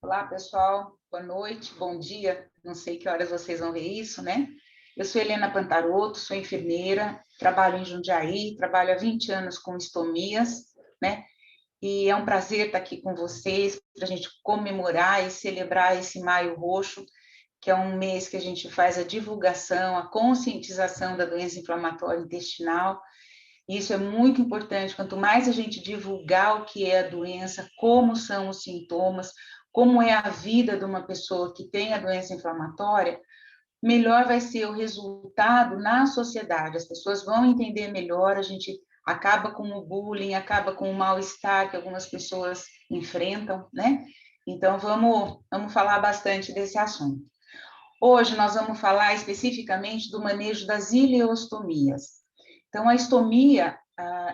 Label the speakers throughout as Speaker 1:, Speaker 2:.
Speaker 1: Olá, pessoal. Boa noite, bom dia. Não sei que horas vocês vão ver isso, né? Eu sou Helena Pantaroto, sou enfermeira, trabalho em Jundiaí, trabalho há 20 anos com estomias, né? E é um prazer estar aqui com vocês para a gente comemorar e celebrar esse Maio Roxo, que é um mês que a gente faz a divulgação, a conscientização da doença inflamatória intestinal. E isso é muito importante. Quanto mais a gente divulgar o que é a doença, como são os sintomas, como é a vida de uma pessoa que tem a doença inflamatória, melhor vai ser o resultado na sociedade. As pessoas vão entender melhor, a gente acaba com o bullying, acaba com o mal-estar que algumas pessoas enfrentam, né? Então, vamos falar bastante desse assunto. Hoje nós vamos falar especificamente do manejo das ileostomias. Então, a estomia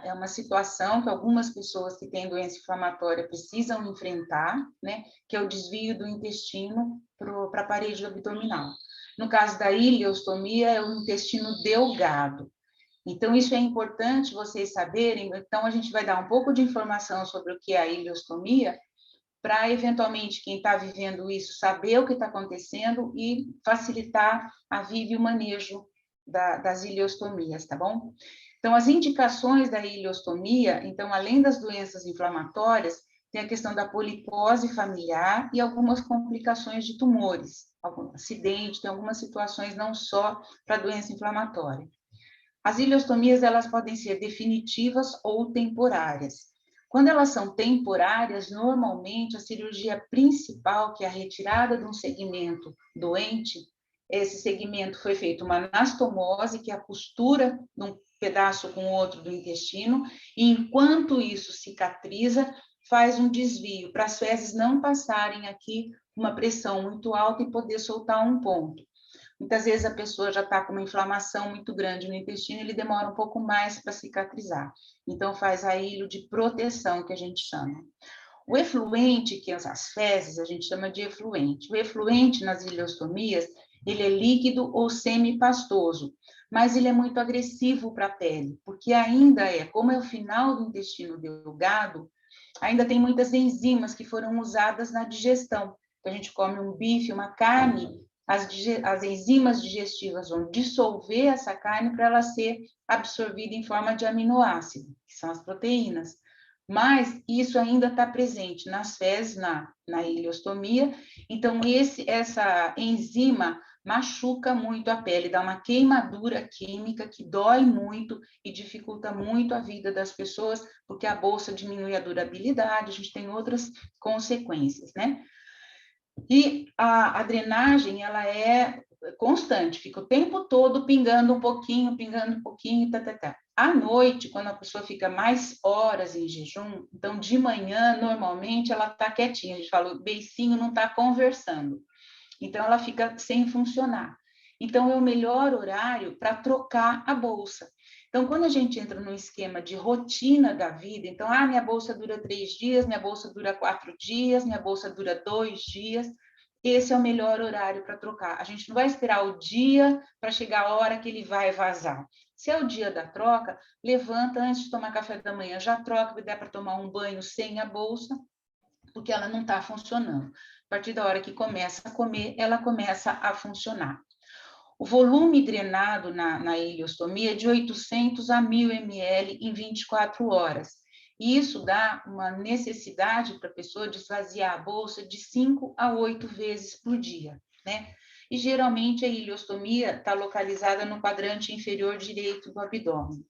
Speaker 1: é uma situação que algumas pessoas que têm doença inflamatória precisam enfrentar, né? Que é o desvio do intestino para a parede abdominal. No caso da ileostomia, é o intestino delgado. Então, isso é importante vocês saberem. Então, a gente vai dar um pouco de informação sobre o que é a ileostomia, para eventualmente quem está vivendo isso saber o que está acontecendo e facilitar a vida e o manejo das ileostomias, tá bom? Então, as indicações da ileostomia, então, além das doenças inflamatórias, tem a questão da polipose familiar e algumas complicações de tumores, algum acidente, tem algumas situações não só para doença inflamatória. As ileostomias, elas podem ser definitivas ou temporárias. Quando elas são temporárias, normalmente a cirurgia principal, que é a retirada de um segmento doente, esse segmento foi feito uma anastomose, que é a costura de um pedaço com o outro do intestino, e enquanto isso cicatriza, faz um desvio para as fezes não passarem aqui uma pressão muito alta e poder soltar um ponto. Muitas vezes a pessoa já está com uma inflamação muito grande no intestino, ele demora um pouco mais para cicatrizar. Então, faz a ilho de proteção, que a gente chama. O efluente, que é as fezes, a gente chama de efluente. O efluente nas ileostomias, ele é líquido ou semipastoso, mas ele é muito agressivo para a pele, porque ainda como é o final do intestino delgado, ainda tem muitas enzimas que foram usadas na digestão. Então, a gente come um bife, uma carne, as enzimas digestivas vão dissolver essa carne para ela ser absorvida em forma de aminoácido, que são as proteínas. Mas isso ainda está presente nas fezes, na ileostomia. Então, essa enzima machuca muito a pele, dá uma queimadura química que dói muito e dificulta muito a vida das pessoas, porque a bolsa diminui a durabilidade, a gente tem outras consequências, né? E a drenagem, ela é constante, fica o tempo todo pingando um pouquinho, tá, tá, tá. À noite, quando a pessoa fica mais horas em jejum, então de manhã, normalmente, ela tá quietinha, a gente fala, o beicinho não tá conversando. Então, ela fica sem funcionar. Então, é o melhor horário para trocar a bolsa. Então, quando a gente entra num esquema de rotina da vida, então, minha bolsa dura 3 dias, minha bolsa dura 4 dias, minha bolsa dura 2 dias, esse é o melhor horário para trocar. A gente não vai esperar o dia para chegar a hora que ele vai vazar. Se é o dia da troca, levanta antes de tomar café da manhã, já troca, dá para tomar um banho sem a bolsa, porque ela não está funcionando. A partir da hora que começa a comer, ela começa a funcionar. O volume drenado na ileostomia é de 800 a 1.000 ml em 24 horas. E isso dá uma necessidade para a pessoa de esvaziar a bolsa de 5 a 8 vezes por dia, né? E geralmente a ileostomia está localizada no quadrante inferior direito do abdômen.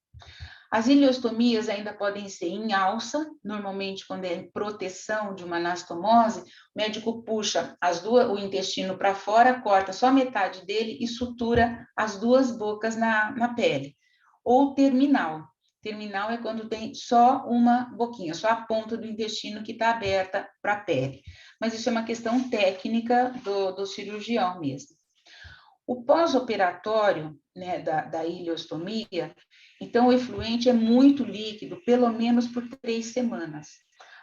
Speaker 1: As ileostomias ainda podem ser em alça, normalmente quando é proteção de uma anastomose, o médico puxa o intestino para fora, corta só metade dele e sutura as duas bocas na pele. Ou terminal. Terminal é quando tem só uma boquinha, só a ponta do intestino que está aberta para a pele. Mas isso é uma questão técnica do cirurgião mesmo. O pós-operatório, né, da ileostomia, então o efluente é muito líquido, pelo menos por 3 semanas.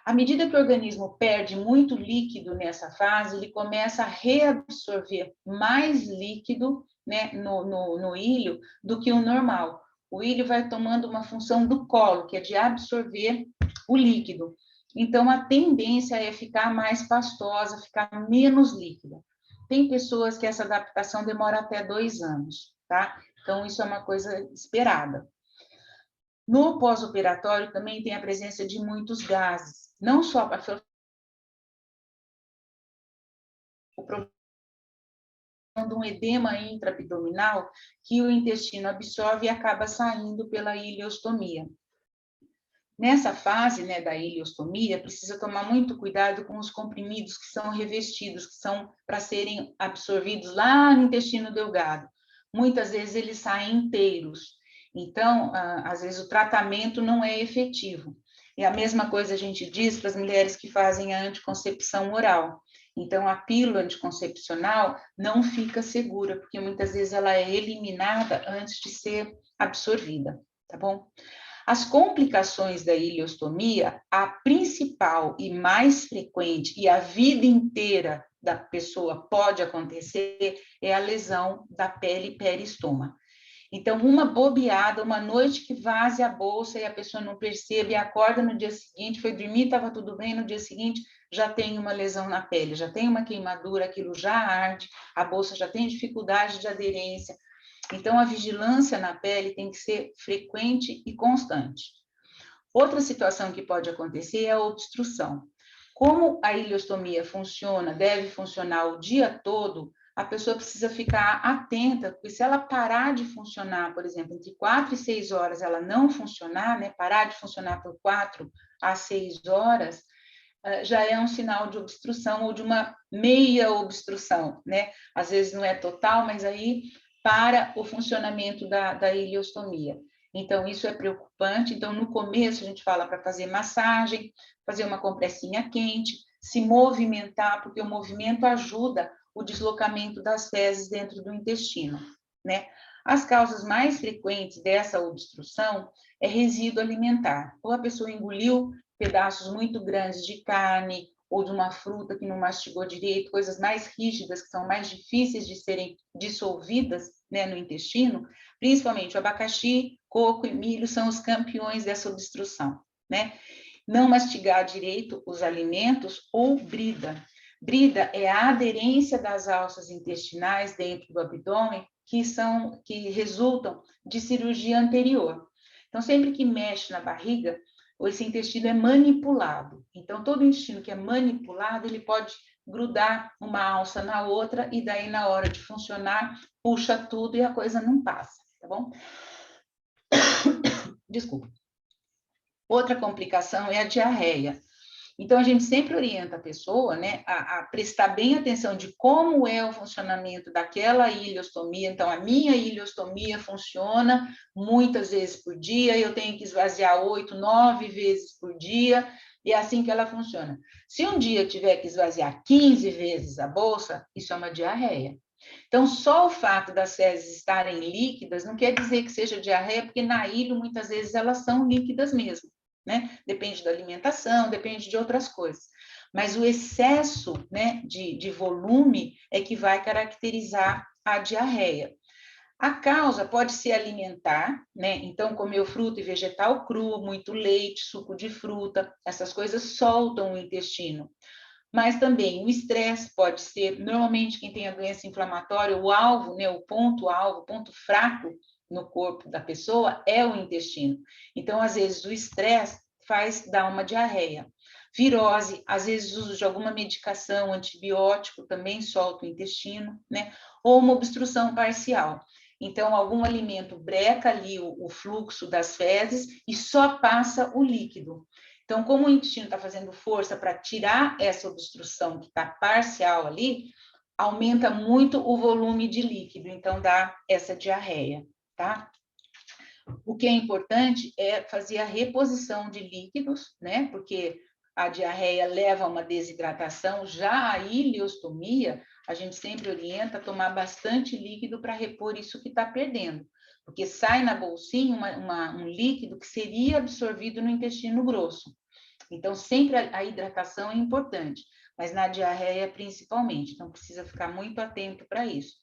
Speaker 1: À medida que o organismo perde muito líquido nessa fase, ele começa a reabsorver mais líquido, né, no ilho do que o normal. O ilho vai tomando uma função do colo, que é de absorver o líquido. Então, a tendência é ficar mais pastosa, ficar menos líquida. Tem pessoas que essa adaptação demora até 2 anos, tá? Então, isso é uma coisa esperada. No pós-operatório também tem a presença de muitos gases, não só o problema de um edema intraabdominal que o intestino absorve e acaba saindo pela ileostomia. Nessa fase, né, da ileostomia, precisa tomar muito cuidado com os comprimidos que são revestidos, que são para serem absorvidos lá no intestino delgado. Muitas vezes eles saem inteiros. Então, às vezes o tratamento não é efetivo. E a mesma coisa a gente diz para as mulheres que fazem a anticoncepção oral. Então, a pílula anticoncepcional não fica segura, porque muitas vezes ela é eliminada antes de ser absorvida, tá bom? As complicações da ileostomia, a principal e mais frequente, e a vida inteira da pessoa pode acontecer, é a lesão da pele peristoma. Então, uma bobeada, uma noite que vaze a bolsa e a pessoa não percebe, acorda no dia seguinte, foi dormir, estava tudo bem, no dia seguinte já tem uma lesão na pele, já tem uma queimadura, aquilo já arde, a bolsa já tem dificuldade de aderência. Então, a vigilância na pele tem que ser frequente e constante. Outra situação que pode acontecer é a obstrução. Como a ileostomia funciona, deve funcionar o dia todo, a pessoa precisa ficar atenta, porque se ela parar de funcionar, por exemplo, entre 4 e 6 horas, ela não funcionar, né, parar de funcionar por 4 a 6 horas, já é um sinal de obstrução ou de uma meia obstrução, né? Às vezes não é total, mas aí para o funcionamento da ileostomia. Então, isso é preocupante. Então, no começo, a gente fala para fazer massagem, fazer uma compressinha quente, se movimentar, porque o movimento ajuda o deslocamento das fezes dentro do intestino, né? As causas mais frequentes dessa obstrução é resíduo alimentar. Ou a pessoa engoliu pedaços muito grandes de carne ou de uma fruta que não mastigou direito, coisas mais rígidas, que são mais difíceis de serem dissolvidas, né, no intestino, principalmente o abacaxi, coco e milho são os campeões dessa obstrução, né? Não mastigar direito os alimentos ou brida. Brida é a aderência das alças intestinais dentro do abdômen que resultam de cirurgia anterior. Então, sempre que mexe na barriga, esse intestino é manipulado. Então, todo intestino que é manipulado, ele pode grudar uma alça na outra e daí, na hora de funcionar, puxa tudo e a coisa não passa, tá bom? Desculpa. Outra complicação é a diarreia. Então, a gente sempre orienta a pessoa, né, a prestar bem atenção de como é o funcionamento daquela ileostomia. Então, a minha ileostomia funciona muitas vezes por dia, eu tenho que esvaziar 8, 9 vezes por dia, e é assim que ela funciona. Se um dia eu tiver que esvaziar 15 vezes a bolsa, isso é uma diarreia. Então, só o fato das fezes estarem líquidas não quer dizer que seja diarreia, porque na ilha, muitas vezes, elas são líquidas mesmo, né? Depende da alimentação, depende de outras coisas. Mas o excesso, né, de volume é que vai caracterizar a diarreia. A causa pode ser alimentar, né? Então, comer fruta e vegetal cru, muito leite, suco de fruta, essas coisas soltam o intestino. Mas também o estresse pode ser, normalmente quem tem a doença inflamatória, o alvo, né, o ponto-alvo, o ponto fraco no corpo da pessoa é o intestino. Então, às vezes, o estresse faz dar uma diarreia. Virose, às vezes, o uso de alguma medicação, antibiótico, também solta o intestino, né? Ou uma obstrução parcial. Então, algum alimento breca ali o fluxo das fezes e só passa o líquido. Então, como o intestino está fazendo força para tirar essa obstrução que está parcial ali, aumenta muito o volume de líquido, então dá essa diarreia, tá? O que é importante é fazer a reposição de líquidos, né? Porque a diarreia leva a uma desidratação, já a ileostomia, a gente sempre orienta a tomar bastante líquido para repor isso que está perdendo, porque sai na bolsinha um líquido que seria absorvido no intestino grosso. Então, sempre a hidratação é importante, mas na diarreia principalmente. Então, precisa ficar muito atento para isso.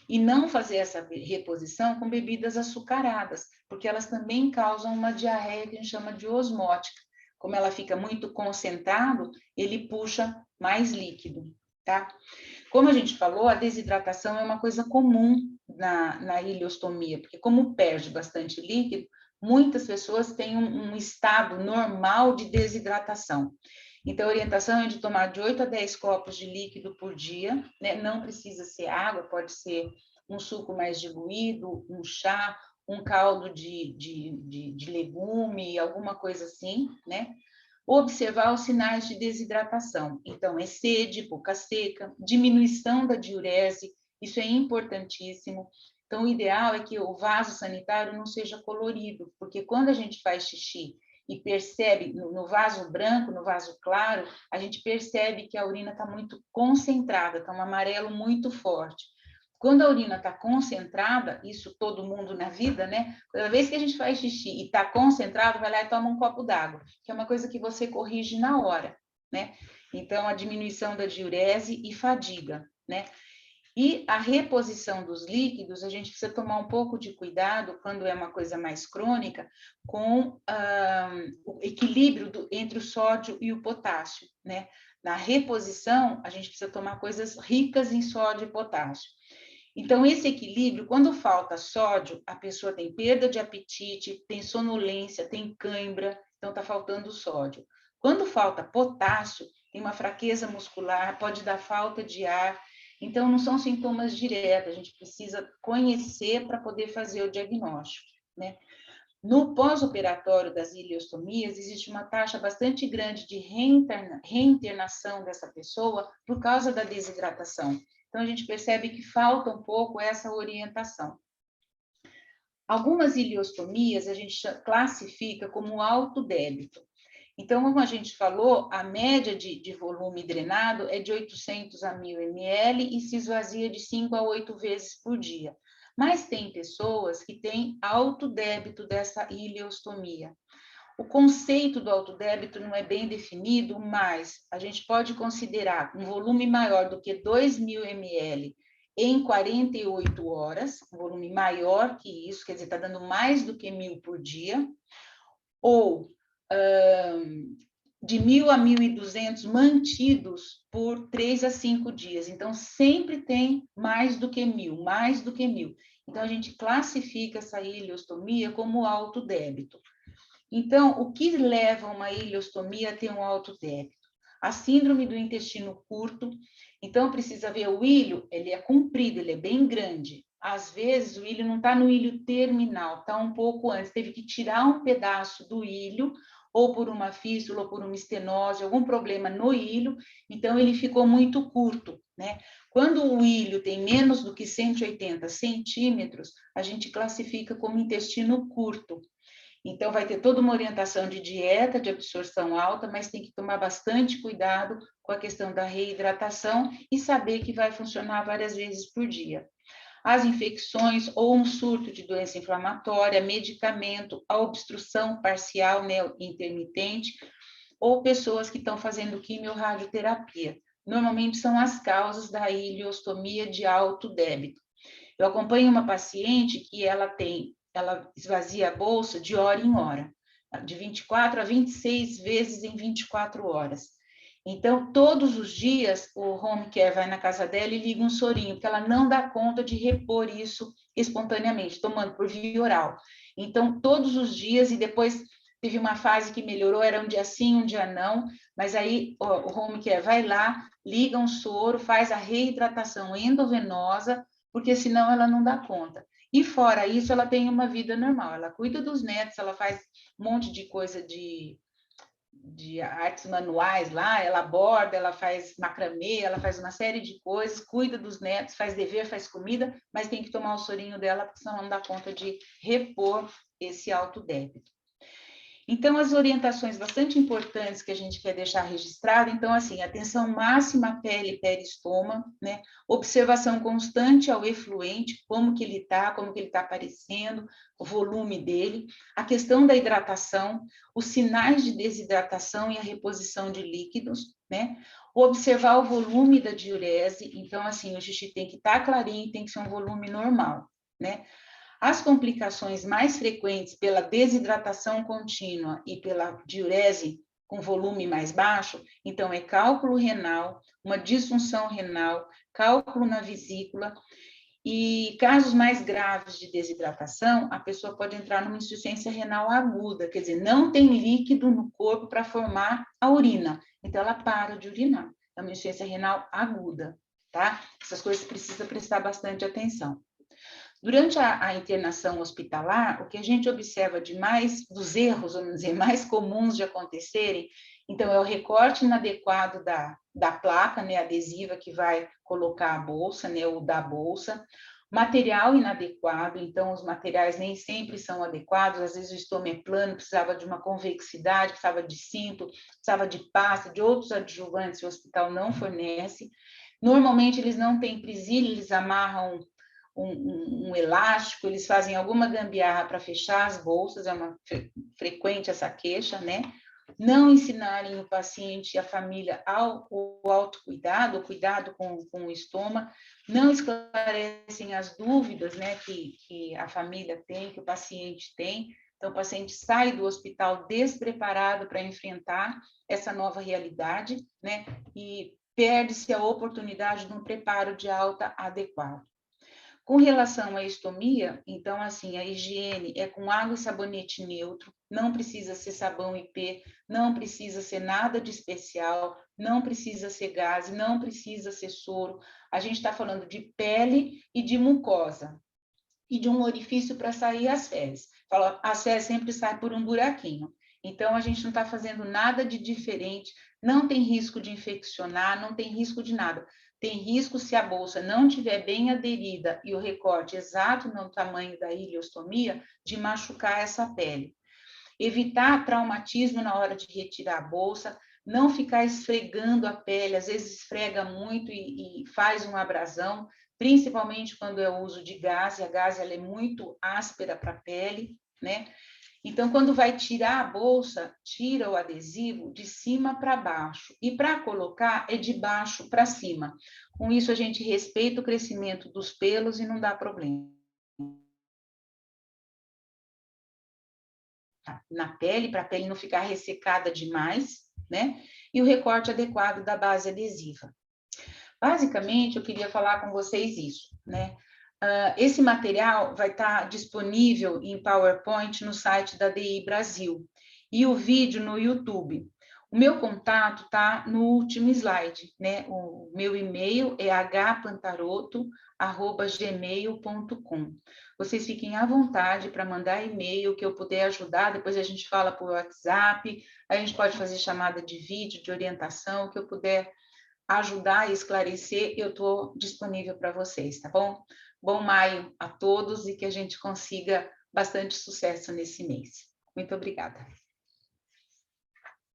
Speaker 1: E não fazer essa reposição com bebidas açucaradas, porque elas também causam uma diarreia que a gente chama de osmótica. como ela fica muito concentrado, ele puxa mais líquido, tá? Como a gente falou, a desidratação é uma coisa comum na ileostomia, porque como perde bastante líquido, muitas pessoas têm um estado normal de desidratação. Então, a orientação é de tomar de 8 a 10 copos de líquido por dia, né? Não precisa ser água, pode ser um suco mais diluído, um chá, um caldo de legume, alguma coisa assim, né? Observar os sinais de desidratação. Então, é sede, boca seca, diminuição da diurese, isso é importantíssimo. Então, o ideal é que o vaso sanitário não seja colorido, porque quando a gente faz xixi e percebe no vaso branco, no vaso claro, a gente percebe que a urina está muito concentrada, está um amarelo muito forte. Quando a urina está concentrada, isso todo mundo na vida, né? Cada vez que a gente faz xixi e está concentrado, vai lá e toma um copo d'água, que é uma coisa que você corrige na hora, né? Então, a diminuição da diurese e fadiga, né? E a reposição dos líquidos, a gente precisa tomar um pouco de cuidado, quando é uma coisa mais crônica, com o equilíbrio entre o sódio e o potássio, né? Na reposição, a gente precisa tomar coisas ricas em sódio e potássio. Então, esse equilíbrio, quando falta sódio, a pessoa tem perda de apetite, tem sonolência, tem cãibra, então está faltando sódio. Quando falta potássio, tem uma fraqueza muscular, pode dar falta de ar. Então, não são sintomas diretos, a gente precisa conhecer para poder fazer o diagnóstico, né? No pós-operatório das ileostomias, existe uma taxa bastante grande de reinternação dessa pessoa por causa da desidratação. Então, a gente percebe que falta um pouco essa orientação. Algumas ileostomias a gente classifica como alto débito. Então, como a gente falou, a média de volume drenado é de 800 a 1.000 ml e se esvazia de 5 a 8 vezes por dia. Mas tem pessoas que têm alto débito dessa ileostomia. O conceito do autodébito não é bem definido, mas a gente pode considerar um volume maior do que 2.000 ml em 48 horas, um volume maior que isso, quer dizer, está dando mais do que 1.000 por dia, ou de 1.000 a 1.200 mantidos por 3 a 5 dias. Então, sempre tem mais do que 1.000, mais do que 1.000. Então, a gente classifica essa ileostomia como autodébito. Então, o que leva uma ileostomia a ter um alto débito? A síndrome do intestino curto. Então, precisa ver o ilho, ele é comprido, ele é bem grande. Às vezes, o ilho não está no ilho terminal, está um pouco antes. Teve que tirar um pedaço do ilho, ou por uma fístula, ou por uma estenose, algum problema no ilho, então ele ficou muito curto, né? Quando o ilho tem menos do que 180 centímetros, a gente classifica como intestino curto. Então, vai ter toda uma orientação de dieta, de absorção alta, mas tem que tomar bastante cuidado com a questão da reidratação e saber que vai funcionar várias vezes por dia. As infecções ou um surto de doença inflamatória, medicamento, a obstrução parcial, né, intermitente, ou pessoas que estão fazendo quimio-radioterapia. Normalmente são as causas da ileostomia de alto débito. Eu acompanho uma paciente que ela esvazia a bolsa de hora em hora, de 24 a 26 vezes em 24 horas. Então, todos os dias, o home care vai na casa dela e liga um sorinho, porque ela não dá conta de repor isso espontaneamente, tomando por via oral. Então, todos os dias, e depois teve uma fase que melhorou, era um dia sim, um dia não, mas aí o home care vai lá, liga um soro, faz a reidratação endovenosa, porque senão ela não dá conta. E fora isso, ela tem uma vida normal, ela cuida dos netos, ela faz um monte de coisa de artes manuais lá, ela borda, ela faz macramê, ela faz uma série de coisas, cuida dos netos, faz dever, faz comida, mas tem que tomar o sorinho dela, porque senão não dá conta de repor esse alto débito. Então, as orientações bastante importantes que a gente quer deixar registrado, então, assim, atenção máxima à pele, peristoma, né? Observação constante ao efluente, como que ele está aparecendo, o volume dele, a questão da hidratação, os sinais de desidratação e a reposição de líquidos, né? Observar o volume da diurese, então, assim, o xixi tem que estar clarinho, tem que ser um volume normal, né? As complicações mais frequentes pela desidratação contínua e pela diurese com volume mais baixo, então é cálculo renal, uma disfunção renal, cálculo na vesícula, e casos mais graves de desidratação, a pessoa pode entrar numa insuficiência renal aguda, quer dizer, não tem líquido no corpo para formar a urina, então ela para de urinar. É uma insuficiência renal aguda, tá? Essas coisas precisa prestar bastante atenção. Durante a internação hospitalar, o que a gente observa de mais, dos erros, vamos dizer, mais comuns de acontecerem, então, é o recorte inadequado da placa, né, adesiva que vai colocar a bolsa, né, ou da bolsa, material inadequado, então, os materiais nem sempre são adequados, às vezes o estômago é plano, precisava de uma convexidade, precisava de cinto, precisava de pasta, de outros adjuvantes, o hospital não fornece. Normalmente, eles não têm presilha, eles amarram um elástico, eles fazem alguma gambiarra para fechar as bolsas, é uma frequente essa queixa, né? Não ensinarem o paciente e a família o autocuidado, o cuidado com o estômago, não esclarecem as dúvidas, né, que a família tem, que o paciente tem. Então, o paciente sai do hospital despreparado para enfrentar essa nova realidade, né, e perde-se a oportunidade de um preparo de alta adequado. Com relação à estomia, então, assim, a higiene é com água e sabonete neutro, não precisa ser sabão IP, não precisa ser nada de especial, não precisa ser gás, não precisa ser soro. A gente está falando de pele e de mucosa, e de um orifício para sair as fezes. As fezes sempre saem por um buraquinho. Então, a gente não está fazendo nada de diferente, não tem risco de infeccionar, não tem risco de nada. Tem risco se a bolsa não estiver bem aderida e o recorte exato no tamanho da ileostomia, de machucar essa pele. Evitar traumatismo na hora de retirar a bolsa, não ficar esfregando a pele, às vezes esfrega muito e faz uma abrasão, principalmente quando é o uso de gás, e a gás ela é muito áspera para a pele, né? Então, quando vai tirar a bolsa, tira o adesivo de cima para baixo. E para colocar, é de baixo para cima. Com isso, a gente respeita o crescimento dos pelos e não dá problema. Na pele, para a pele não ficar ressecada demais, né? E o recorte adequado da base adesiva. Basicamente, eu queria falar com vocês isso, né? Esse material vai estar disponível em PowerPoint no site da DI Brasil e o vídeo no YouTube. O meu contato está no último slide, né? O meu e-mail é hpantaroto@gmail.com. Vocês fiquem à vontade para mandar e-mail que eu puder ajudar, depois a gente fala por WhatsApp, a gente pode fazer chamada de vídeo, de orientação, que eu puder ajudar e esclarecer, eu estou disponível para vocês, tá bom? Bom maio a todos e que a gente consiga bastante sucesso nesse mês. Muito obrigada.